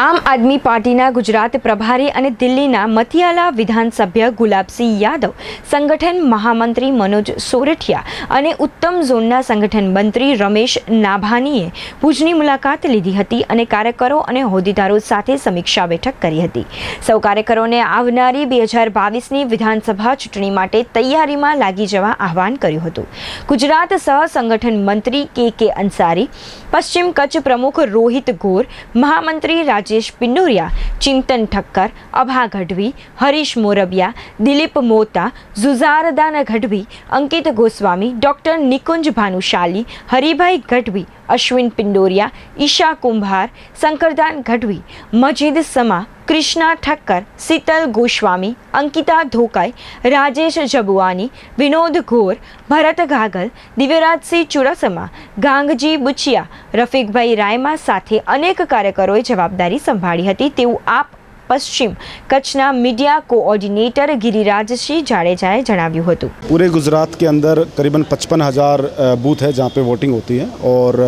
આમ આદમી પાર્ટીના ગુજરાત પ્રભારી અને દિલ્હીના મતિયાલા વિધાનસભ્ય ગુલાબસિંહ યાદવ, સંગઠન મહામંત્રી મનોજ સોરઠિયા અને ઉત્તમ ઝોનના સંગઠન મંત્રી રમેશ નાભાનીએ ભુજની મુલાકાત લીધી હતી અને કાર્યકરો અને હોદ્દેદારો સાથે સમીક્ષા બેઠક કરી હતી। સૌ કાર્યકરોને આવનારી 2022ની વિધાનસભા ચૂંટણી માટે તૈયારીમાં લાગી જવા આહવાન કર્યું હતું। ગુજરાત સહ સંગઠન મંત્રી કે અંસારી, પશ્ચિમ કચ્છ પ્રમુખ રોહિત ગોર, મહામંત્રી राजेश पिंडोरिया, चिंतन ठक्कर, अभा गढ़वी, हरीश मोरबिया, दिलीप मोता, जुजारदान गढ़वी, अंकित गोस्वामी, डॉक्टर निकुंज भानुशाली, हरिभाई गढ़वी, अश्विन पिंडोरिया, ईशा कुंभार, शंकरदान गढ़वी, मजीद समा, कृष्णा ठक्कर, शीतल गोस्वामी, अंकिता धोकाई, राजेश जबुआनी, विनोद घोर, भरत गागल, दिव्यराज सिंह चुड़ासमा, गांगजी बुचिया, रफीक भाई रायमा साथे अनेक कार्यकरोए जवाबदारी संभाળી હતી તેવું आप पश्चिम कच्छना मीडिया कोऑर्डिनेटर गिरिराजसिंह जाडेजाए जणाव्યું હતું। पूरे गुजरात के अंदर करीबन 55,000 बूथ है जहाँ पे वोटिंग होती है और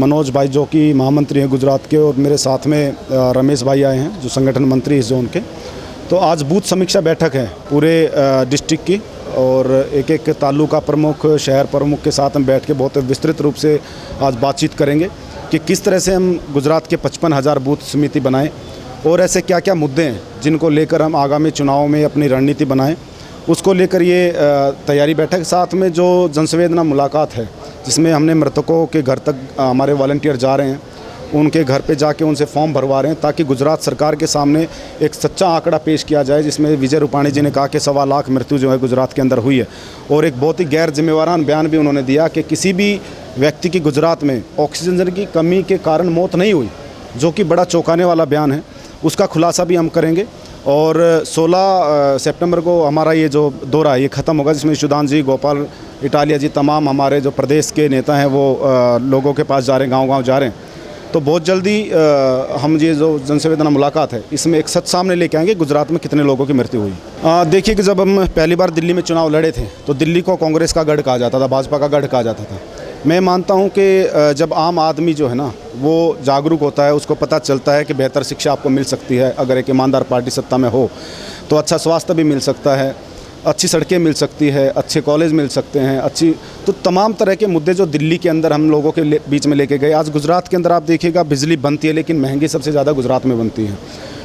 मनोज भाई जो कि महामंत्री हैं गुजरात के और मेरे साथ में रमेश भाई आए हैं जो संगठन मंत्री इस जोन के। तो आज बूथ समीक्षा बैठक है पूरे डिस्ट्रिक्ट की और एक एक तालुका प्रमुख, शहर प्रमुख के साथ हम बैठ के बहुत विस्तृत रूप से आज बातचीत करेंगे कि किस तरह से हम गुजरात के 55,000 बूथ समिति बनाएं और ऐसे क्या क्या मुद्दे हैं जिनको लेकर हम आगामी चुनाव में अपनी रणनीति बनाएं, उसको लेकर ये तैयारी बैठक। साथ में जो जनसंवेदना मुलाकात है जिसमें हमने मृतकों के घर तक हमारे वॉलंटियर जा रहे हैं, उनके घर पे जाके उनसे फॉर्म भरवा रहे हैं ताकि गुजरात सरकार के सामने एक सच्चा आंकड़ा पेश किया जाए जिसमें विजय रूपाणी जी ने कहा कि 1.25 लाख मृत्यु जो है गुजरात के अंदर हुई है और एक बहुत ही गैर जिम्मेवारान बयान भी उन्होंने दिया कि किसी भी व्यक्ति की गुजरात में ऑक्सीजन की कमी के कारण मौत नहीं हुई, जो कि बड़ा चौंकाने वाला बयान है। उसका खुलासा भी हम करेंगे और 16 सितंबर को हमारा ये जो दौरा है ये ख़त्म होगा जिसमें ईशुदान जी, गोपाल इटालिया जी, तमाम हमारे जो प्रदेश के नेता हैं वो लोगों के पास जा रहे हैं, गांव-गांव जा रहे हैं। तो बहुत जल्दी हम ये जो जनसंवेदना मुलाकात है इसमें एक सच सामने लेके आएंगे गुजरात में कितने लोगों की मृत्यु हुई। देखिए कि जब हम पहली बार दिल्ली में चुनाव लड़े थे तो दिल्ली को कांग्रेस का गढ़ कहा जाता था, भाजपा का गढ़ कहा जाता था। मैं मानता हूं कि जब आम आदमी जो है ना वो जागरूक होता है, उसको पता चलता है कि बेहतर शिक्षा आपको मिल सकती है अगर एक ईमानदार पार्टी सत्ता में हो, तो अच्छा स्वास्थ्य भी मिल सकता है, अच्छी सड़कें मिल सकती है, अच्छे कॉलेज मिल सकते हैं, तो तमाम तरह के मुद्दे जो दिल्ली के अंदर हम लोगों के बीच में लेके गए। आज गुजरात के अंदर आप देखिएगा बिजली बनती है लेकिन महंगी सबसे ज़्यादा गुजरात में बनती है।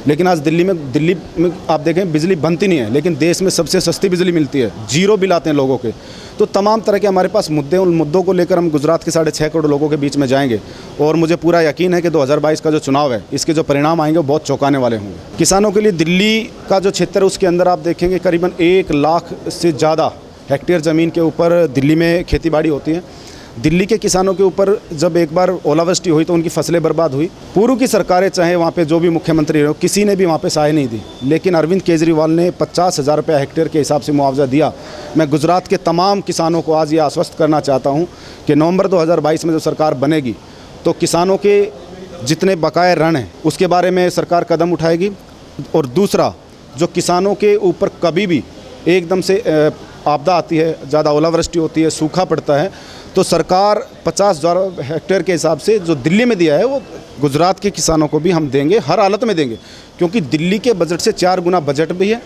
लेकिन आज दिल्ली में आप देखें बिजली बनती नहीं है लेकिन देश में सबसे सस्ती बिजली मिलती है, 0 बिल आते हैं लोगों के। तो तमाम तरह के हमारे पास मुद्दे, उन मुद्दों को लेकर हम गुजरात के 6.5 करोड़ लोगों के बीच में जाएंगे और मुझे पूरा यकीन है कि 2022 का जो चुनाव है इसके जो परिणाम आएंगे वो बहुत चौंकाने वाले होंगे। किसानों के लिए दिल्ली का जो क्षेत्र है उसके अंदर आप देखेंगे करीबन 1 लाख से ज़्यादा हेक्टेयर ज़मीन के ऊपर दिल्ली में खेती बाड़ी होती है। दिल्ली के किसानों के ऊपर जब एक बार ओलावृष्टि हुई तो उनकी फसलें बर्बाद हुई। पूर्व की सरकारें चाहे वहाँ पे जो भी मुख्यमंत्री रहे, किसी ने भी वहाँ पे सहायता नहीं दी, लेकिन अरविंद केजरीवाल ने 50,000 रुपये हेक्टेयर के हिसाब से मुआवजा दिया। मैं गुजरात के तमाम किसानों को आज ये आश्वस्त करना चाहता हूँ कि नवंबर 2022 में जब सरकार बनेगी तो किसानों के जितने बकाया ऋण हैं उसके बारे में सरकार कदम उठाएगी। और दूसरा, जो किसानों के ऊपर कभी भी एकदम से आपदा आती है, ज़्यादा ओलावृष्टि होती है, सूखा पड़ता है, तो सरकार 50,000 हेक्टेयर के हिसाब से जो दिल्ली में दिया है वो गुजरात के किसानों को भी हम देंगे, हर हालत में देंगे, क्योंकि दिल्ली के बजट से 4 गुना बजट भी है।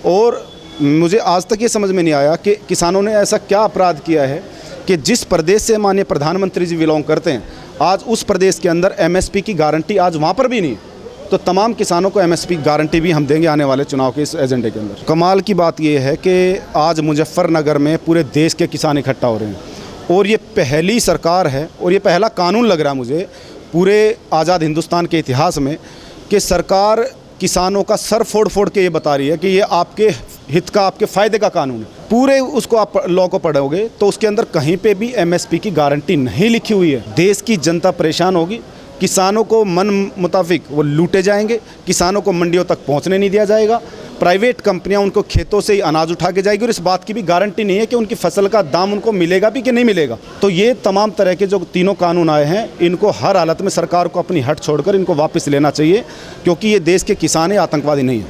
और मुझे आज तक ये समझ में नहीं आया कि किसानों ने ऐसा क्या अपराध किया है कि जिस प्रदेश से माननीय प्रधानमंत्री जी बिलोंग करते हैं, आज उस प्रदेश के अंदर MSP की गारंटी आज वहाँ पर भी नहीं है। तो तमाम किसानों को MSP गारंटी भी हम देंगे आने वाले चुनाव के इस एजेंडे के अंदर। कमाल की बात यह है कि आज मुजफ्फरनगर में पूरे देश के किसान इकट्ठा हो रहे हैं और ये पहली सरकार है और ये पहला कानून लग रहा है मुझे पूरे आज़ाद हिंदुस्तान के इतिहास में कि सरकार किसानों का सर फोड़ फोड़ के ये बता रही है कि ये आपके हित का, आपके फ़ायदे का कानून है। पूरे उसको आप लॉ को पढ़ोगे तो उसके अंदर कहीं पे भी MSP की गारंटी नहीं लिखी हुई है। देश की जनता परेशान होगी, किसानों को मन मुताबिक वो लूटे जाएंगे, किसानों को मंडियों तक पहुंचने नहीं दिया जाएगा, प्राइवेट कंपनियां उनको खेतों से ही अनाज उठा के जाएगी और इस बात की भी गारंटी नहीं है कि उनकी फसल का दाम उनको मिलेगा भी कि नहीं मिलेगा। तो ये तमाम तरह के जो तीनों कानून आए हैं इनको हर हालत में सरकार को अपनी हट छोड़कर इनको वापस लेना चाहिए, क्योंकि ये देश के किसान हैं, आतंकवादी नहीं है।